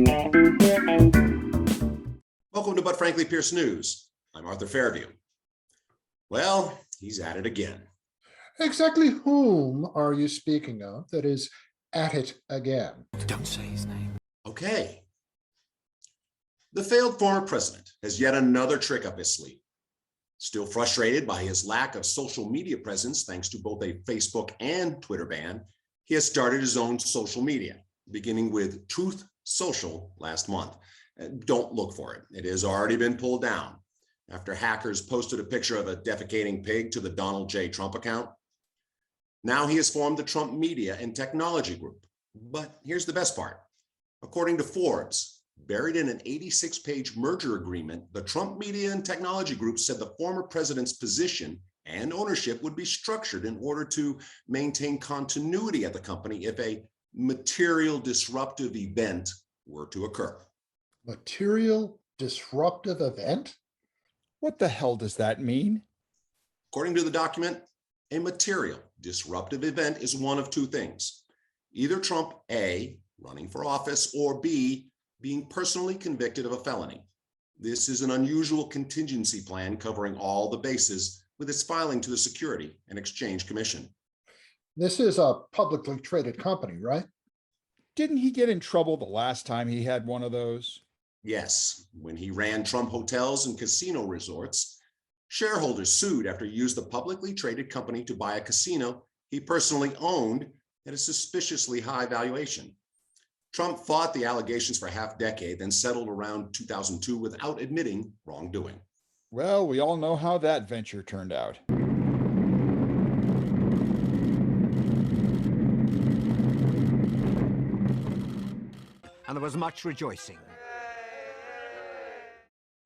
Welcome to But Frankly Pierce News. I'm Arthur Fairview. Well, he's at it again. Exactly whom are you speaking of that is at it again? Don't say his name. Okay. The failed former president has yet another trick up his sleeve. Still frustrated by his lack of social media presence thanks to both a Facebook and Twitter ban, he has started his own social media, beginning with Truth Social last month. Don't look for it. It has already been pulled down after hackers posted a picture of a defecating pig to the Donald J. Trump account. Now he has formed the Trump Media and Technology Group. But here's the best part. According to Forbes, buried in an 86-page merger agreement, the Trump Media and Technology Group said the former president's position and ownership would be structured in order to maintain continuity at the company if a material disruptive event were to occur. Material disruptive event? What the hell does that mean? According to the document, a material disruptive event is one of two things. Either Trump, A, running for office, or B, being personally convicted of a felony. This is an unusual contingency plan covering all the bases with its filing to the Security and Exchange Commission. This is a publicly traded company, right? Didn't he get in trouble the last time he had one of those? Yes, when he ran Trump hotels and casino resorts, shareholders sued after he used the publicly traded company to buy a casino he personally owned at a suspiciously high valuation. Trump fought the allegations for half a decade, then settled around 2002 without admitting wrongdoing. Well, we all know how that venture turned out. And there was much rejoicing.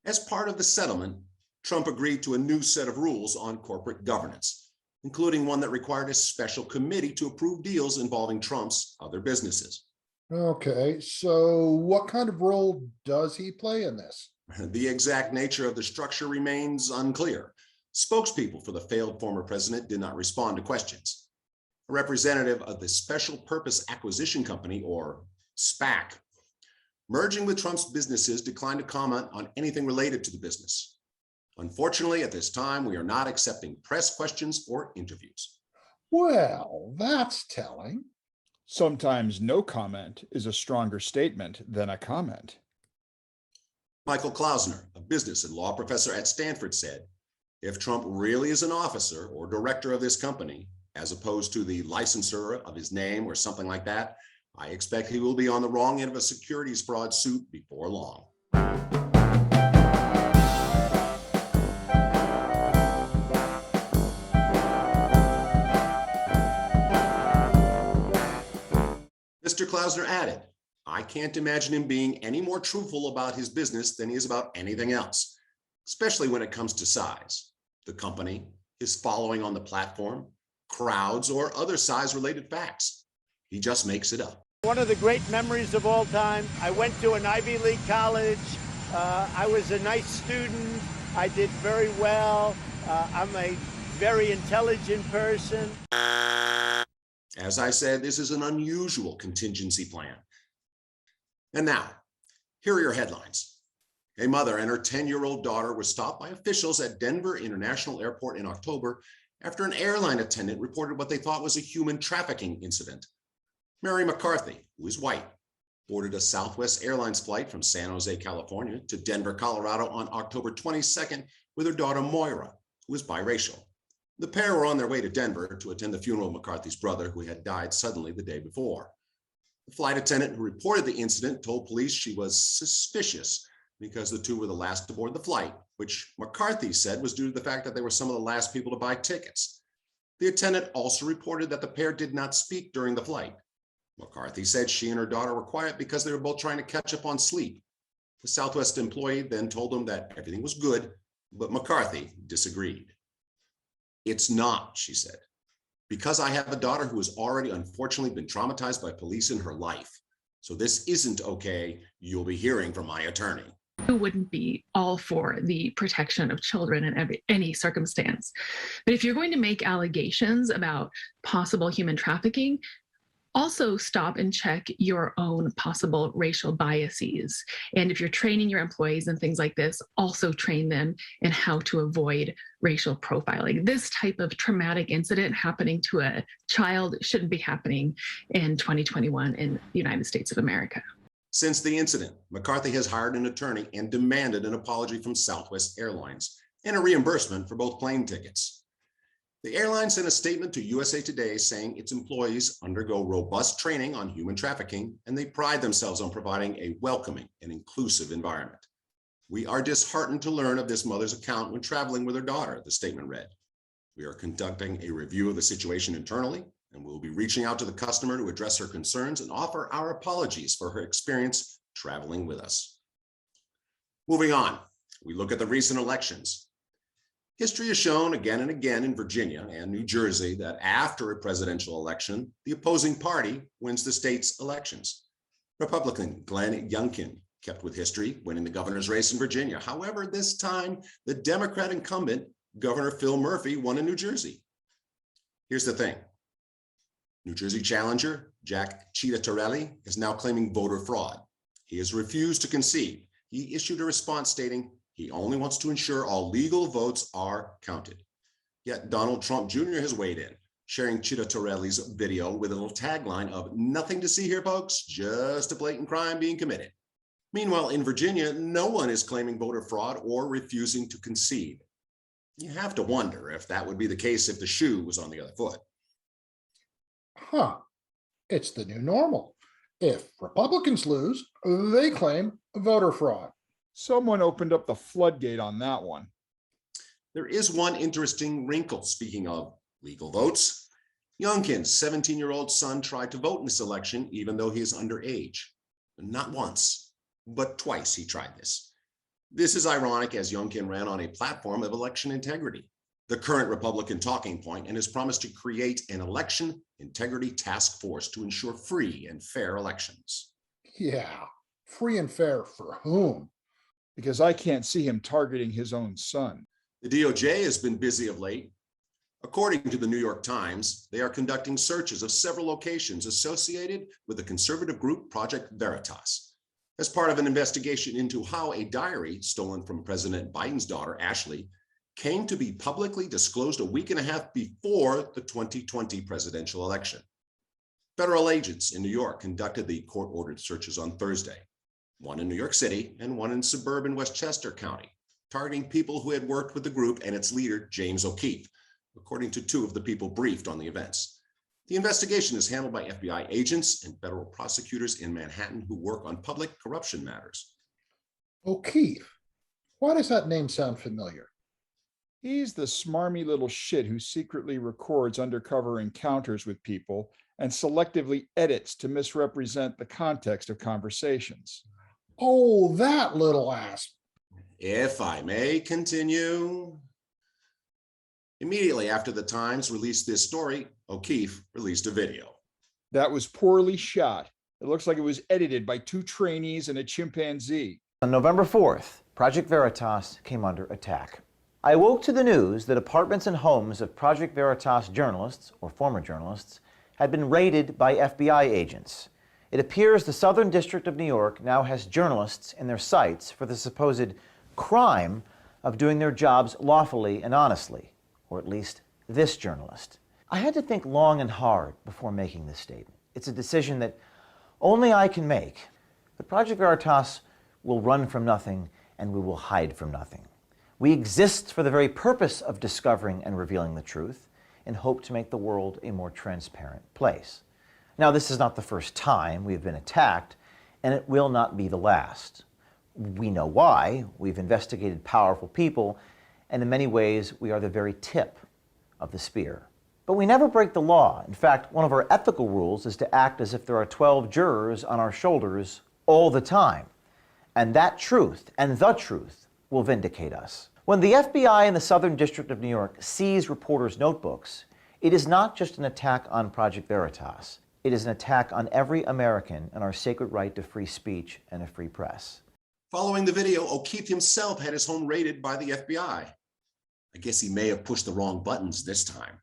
As part of the settlement, Trump agreed to a new set of rules on corporate governance, including one that required a special committee to approve deals involving Trump's other businesses. Okay, so what kind of role does he play in this? The exact nature of the structure remains unclear. Spokespeople for the failed former president did not respond to questions. A representative of the Special Purpose Acquisition Company, or SPAC, merging with Trump's businesses, declined to comment on anything related to the business. Unfortunately, at this time, we are not accepting press questions or interviews. Well, that's telling. Sometimes no comment is a stronger statement than a comment. Michael Klausner, a business and law professor at Stanford, said, if Trump really is an officer or director of this company, as opposed to the licensor of his name or something like that, I expect he will be on the wrong end of a securities fraud suit before long. Mr. Klausner added, I can't imagine him being any more truthful about his business than he is about anything else, especially when it comes to size, the company, his following on the platform, crowds, or other size-related facts. He just makes it up. One of the great memories of all time. I went to an Ivy League college. I was a nice student. I did very well. I'm a very intelligent person. As I said, this is an unusual contingency plan. And now, here are your headlines. A mother and her 10-year-old daughter were stopped by officials at Denver International Airport in October after an airline attendant reported what they thought was a human trafficking incident. Mary McCarthy, who is white, boarded a Southwest Airlines flight from San Jose, California to Denver, Colorado on October 22nd with her daughter Moira, who is biracial. The pair were on their way to Denver to attend the funeral of McCarthy's brother, who had died suddenly the day before. The flight attendant who reported the incident told police she was suspicious because the two were the last to board the flight, which McCarthy said was due to the fact that they were some of the last people to buy tickets. The attendant also reported that the pair did not speak during the flight. McCarthy said she and her daughter were quiet because they were both trying to catch up on sleep. The Southwest employee then told them that everything was good, but McCarthy disagreed. It's not, she said, because I have a daughter who has already unfortunately been traumatized by police in her life. So this isn't okay. You'll be hearing from my attorney. Who wouldn't be all for the protection of children in any circumstance? But if you're going to make allegations about possible human trafficking, Also stop and check your own possible racial biases. And if you're training your employees and things like this, also train them in how to avoid racial profiling. This type of traumatic incident happening to a child shouldn't be happening in 2021 in the United States of America. Since the incident, McCarthy has hired an attorney and demanded an apology from Southwest Airlines and a reimbursement for both plane tickets. The airline sent a statement to USA Today saying its employees undergo robust training on human trafficking, and they pride themselves on providing a welcoming and inclusive environment. We are disheartened to learn of this mother's account when traveling with her daughter, the statement read. We are conducting a review of the situation internally, and we'll be reaching out to the customer to address her concerns and offer our apologies for her experience traveling with us. Moving on, we look at the recent elections. History has shown again and again in Virginia and New Jersey that after a presidential election, the opposing party wins the state's elections. Republican Glenn Youngkin kept with history, winning the governor's race in Virginia. However, this time, the Democrat incumbent, Governor Phil Murphy, won in New Jersey. Here's the thing. New Jersey challenger Jack Ciattarelli is now claiming voter fraud. He has refused to concede. He issued a response stating he only wants to ensure all legal votes are counted. Yet Donald Trump Jr. has weighed in, sharing Ciattarelli's video with a little tagline of "Nothing to see here, folks, just a blatant crime being committed." Meanwhile, in Virginia, no one is claiming voter fraud or refusing to concede. You have to wonder if that would be the case if the shoe was on the other foot. It's the new normal. If Republicans lose, they claim voter fraud. Someone opened up the floodgate on that one. There is one interesting wrinkle, speaking of legal votes. Youngkin's 17-year-old son tried to vote in this election, even though he is underage. Not once, but twice he tried this. This is ironic as Youngkin ran on a platform of election integrity, the current Republican talking point, and has promised to create an election integrity task force to ensure free and fair elections. Yeah, free and fair for whom? Because I can't see him targeting his own son. The DOJ has been busy of late. According to the New York Times, they are conducting searches of several locations associated with the conservative group Project Veritas, as part of an investigation into how a diary stolen from President Biden's daughter, Ashley, came to be publicly disclosed a week and a half before the 2020 presidential election. Federal agents in New York conducted the court-ordered searches on Thursday, one in New York City and one in suburban Westchester County, targeting people who had worked with the group and its leader, James O'Keefe, according to two of the people briefed on the events. The investigation is handled by FBI agents and federal prosecutors in Manhattan who work on public corruption matters. O'Keefe. Why does that name sound familiar? He's the smarmy little shit who secretly records undercover encounters with people and selectively edits to misrepresent the context of conversations. Oh, that little ass. If I may continue. Immediately after the Times released this story, O'Keefe released a video. That was poorly shot. It looks like it was edited by two trainees and a chimpanzee. On November 4th, Project Veritas came under attack. I awoke to the news that apartments and homes of Project Veritas journalists, or former journalists, had been raided by FBI agents. It appears the Southern District of New York now has journalists in their sights for the supposed crime of doing their jobs lawfully and honestly, or at least this journalist. I had to think long and hard before making this statement. It's a decision that only I can make. But Project Veritas will run from nothing and we will hide from nothing. We exist for the very purpose of discovering and revealing the truth and hope to make the world a more transparent place. Now, this is not the first time we've been attacked, and it will not be the last. We know why. We've investigated powerful people, and in many ways, we are the very tip of the spear. But we never break the law. In fact, one of our ethical rules is to act as if there are 12 jurors on our shoulders all the time. And that truth, and the truth, will vindicate us. When the FBI in the Southern District of New York seize reporters' notebooks, it is not just an attack on Project Veritas. It is an attack on every American and our sacred right to free speech and a free press. Following the video, O'Keefe himself had his home raided by the FBI. I guess he may have pushed the wrong buttons this time.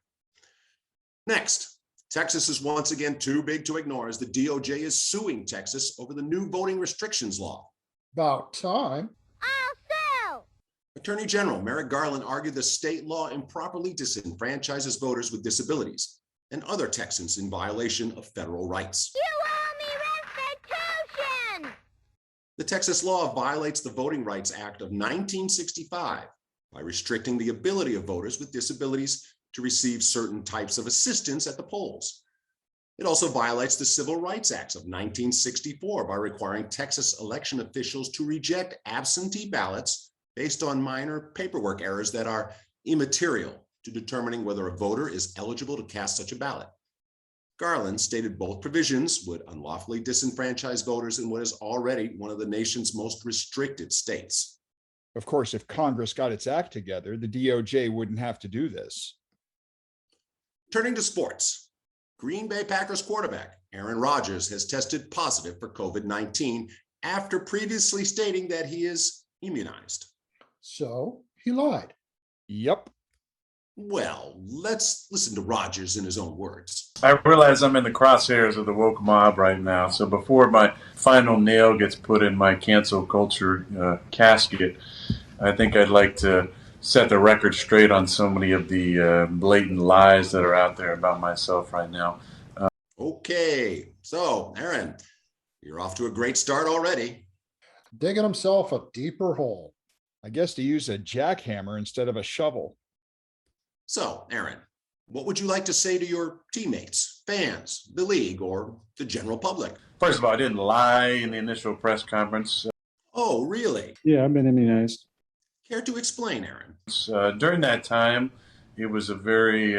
Next, Texas is once again too big to ignore as the DOJ is suing Texas over the new voting restrictions law. About time. Attorney General Merrick Garland argued the state law improperly disenfranchises voters with disabilities and other Texans in violation of federal rights. You owe me restitution! The Texas law violates the Voting Rights Act of 1965 by restricting the ability of voters with disabilities to receive certain types of assistance at the polls. It also violates the Civil Rights Acts of 1964 by requiring Texas election officials to reject absentee ballots based on minor paperwork errors that are immaterial to determining whether a voter is eligible to cast such a ballot. Garland stated both provisions would unlawfully disenfranchise voters in what is already one of the nation's most restricted states. Of course, if Congress got its act together, the DOJ wouldn't have to do this. Turning to sports, Green Bay Packers quarterback Aaron Rodgers has tested positive for COVID-19 after previously stating that he is immunized. So he lied. Yep. Well, let's listen to Rodgers in his own words. I realize I'm in the crosshairs of the woke mob right now, so before my final nail gets put in my cancel culture casket, I think I'd like to set the record straight on so many of the blatant lies that are out there about myself right now. Okay, so Aaron, you're off to a great start already. Digging himself a deeper hole. I guess to use a jackhammer instead of a shovel. So, Aaron, what would you like to say to your teammates, fans, the league, or the general public? First of all, I didn't lie in the initial press conference. Oh, really? Yeah, I've been immunized. Care to explain, Aaron? During that time, it was a very,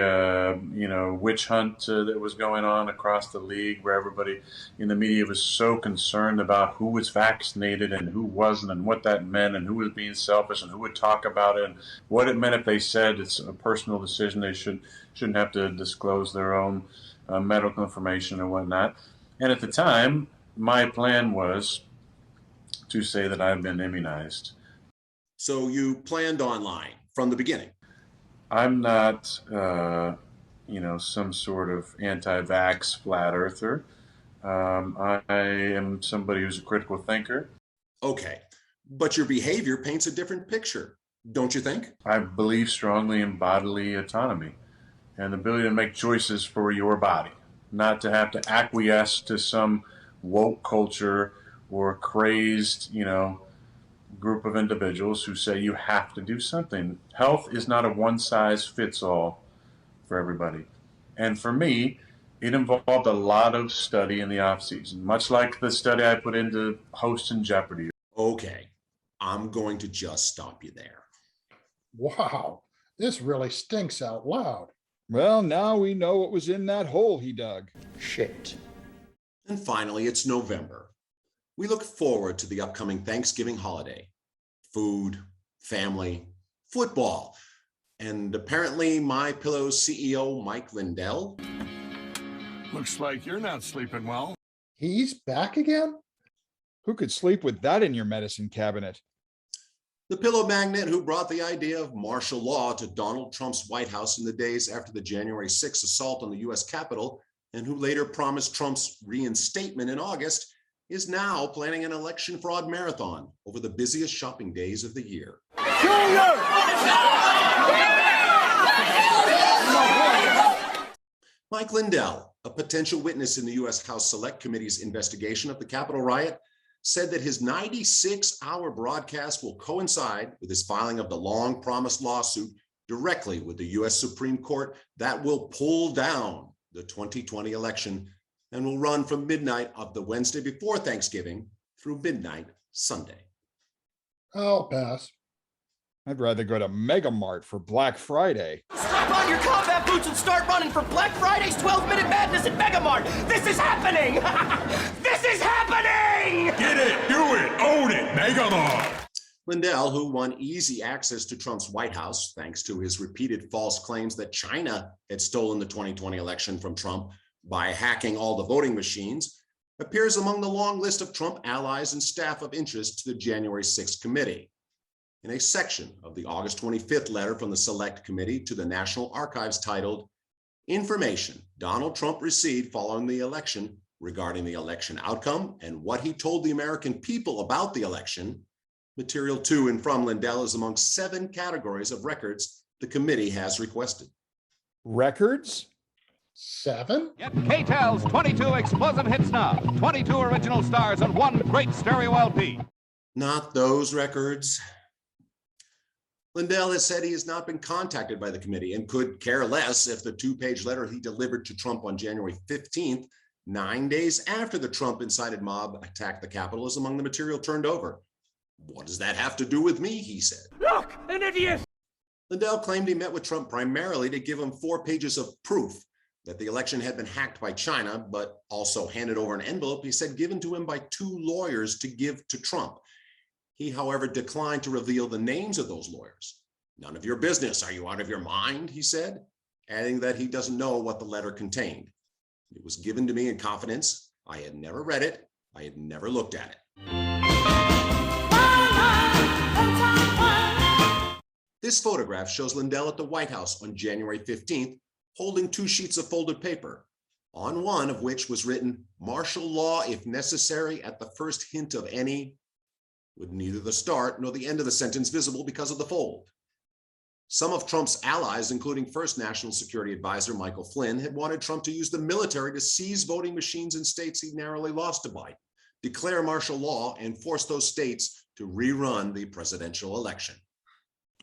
witch hunt that was going on across the league, where everybody in the media was so concerned about who was vaccinated and who wasn't, and what that meant, and who was being selfish, and who would talk about it, and what it meant if they said it's a personal decision. They shouldn't have to disclose their own medical information and whatnot. And at the time, my plan was to say that I've been immunized. So you planned on lying from the beginning? I'm not, some sort of anti-vax flat earther. I am somebody who's a critical thinker. Okay, but your behavior paints a different picture, don't you think? I believe strongly in bodily autonomy and the ability to make choices for your body, not to have to acquiesce to some woke culture or crazed, group of individuals who say you have to do something. Health is not a one-size-fits-all for everybody. And for me, it involved a lot of study in the off-season, much like the study I put into hosting Jeopardy. Okay, I'm going to just stop you there. Wow, this really stinks out loud. Well, now we know what was in that hole he dug. Shit. And finally, it's November. We look forward to the upcoming Thanksgiving holiday. Food, family, football, and apparently MyPillow's CEO, Mike Lindell. Looks like you're not sleeping well. He's back again? Who could sleep with that in your medicine cabinet? The pillow magnate who brought the idea of martial law to Donald Trump's White House in the days after the January 6th assault on the U.S. Capitol, and who later promised Trump's reinstatement in August, is now planning an election fraud marathon over the busiest shopping days of the year. Mike Lindell, a potential witness in the U.S. House Select Committee's investigation of the Capitol riot, said that his 96-hour broadcast will coincide with his filing of the long-promised lawsuit directly with the U.S. Supreme Court that will pull down the 2020 election and will run from midnight of the Wednesday before Thanksgiving through midnight Sunday. I'll pass. I'd rather go to Mega Mart for Black Friday. Strap on your combat boots and start running for Black Friday's 12-minute madness at Mega Mart. This is happening! This is happening! Get it, do it, own it, Mega Mart. Lindell, who won easy access to Trump's White House thanks to his repeated false claims that China had stolen the 2020 election from Trump by hacking all the voting machines, appears among the long list of Trump allies and staff of interest to the January 6th committee. In a section of the August 25th letter from the Select Committee to the National Archives titled, Information Donald Trump received following the election regarding the election outcome and what he told the American people about the election. Material to and from Lindell is among 7 categories of records the committee has requested. Records? 7? Get KTEL's 22 explosive hits now, 22 original stars and 1 great stereo LP. Not those records. Lindell has said he has not been contacted by the committee and could care less if the 2-page letter he delivered to Trump on January 15th, 9 days after the Trump-incited mob attacked the Capitol, is among the material turned over. What does that have to do with me, he said. Look, an idiot! Lindell claimed he met with Trump primarily to give him 4 pages of proof that the election had been hacked by China, but also handed over an envelope he said given to him by 2 lawyers to give to Trump. He, however, declined to reveal the names of those lawyers. None of your business. Are you out of your mind? He said, adding that he doesn't know what the letter contained. It was given to me in confidence. I had never read it. I had never looked at it. This photograph shows Lindell at the White House on January 15th, holding 2 sheets of folded paper, on one of which was written, "Martial law if necessary at the first hint of any," with neither the start nor the end of the sentence visible because of the fold. Some of Trump's allies, including First National Security Advisor Michael Flynn, had wanted Trump to use the military to seize voting machines in states he narrowly lost to Biden, declare martial law, and force those states to rerun the presidential election.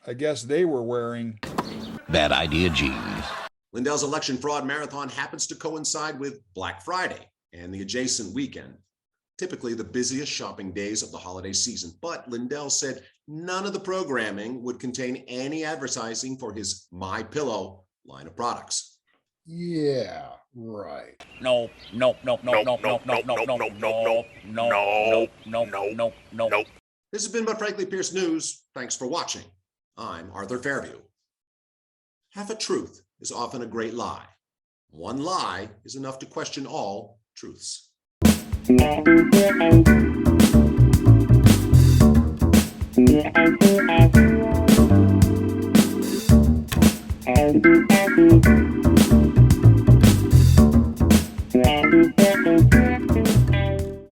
I guess they were wearing Bad idea, jeans. Lindell's election fraud marathon happens to coincide with Black Friday and the adjacent weekend, typically the busiest shopping days of the holiday season. But Lindell said none of the programming would contain any advertising for his My Pillow line of products. Yeah, right. No. This has been But Frankly Pierce News. Thanks for watching. I'm Arthur Fairview. Half a truth is often a great lie. One lie is enough to question all truths. And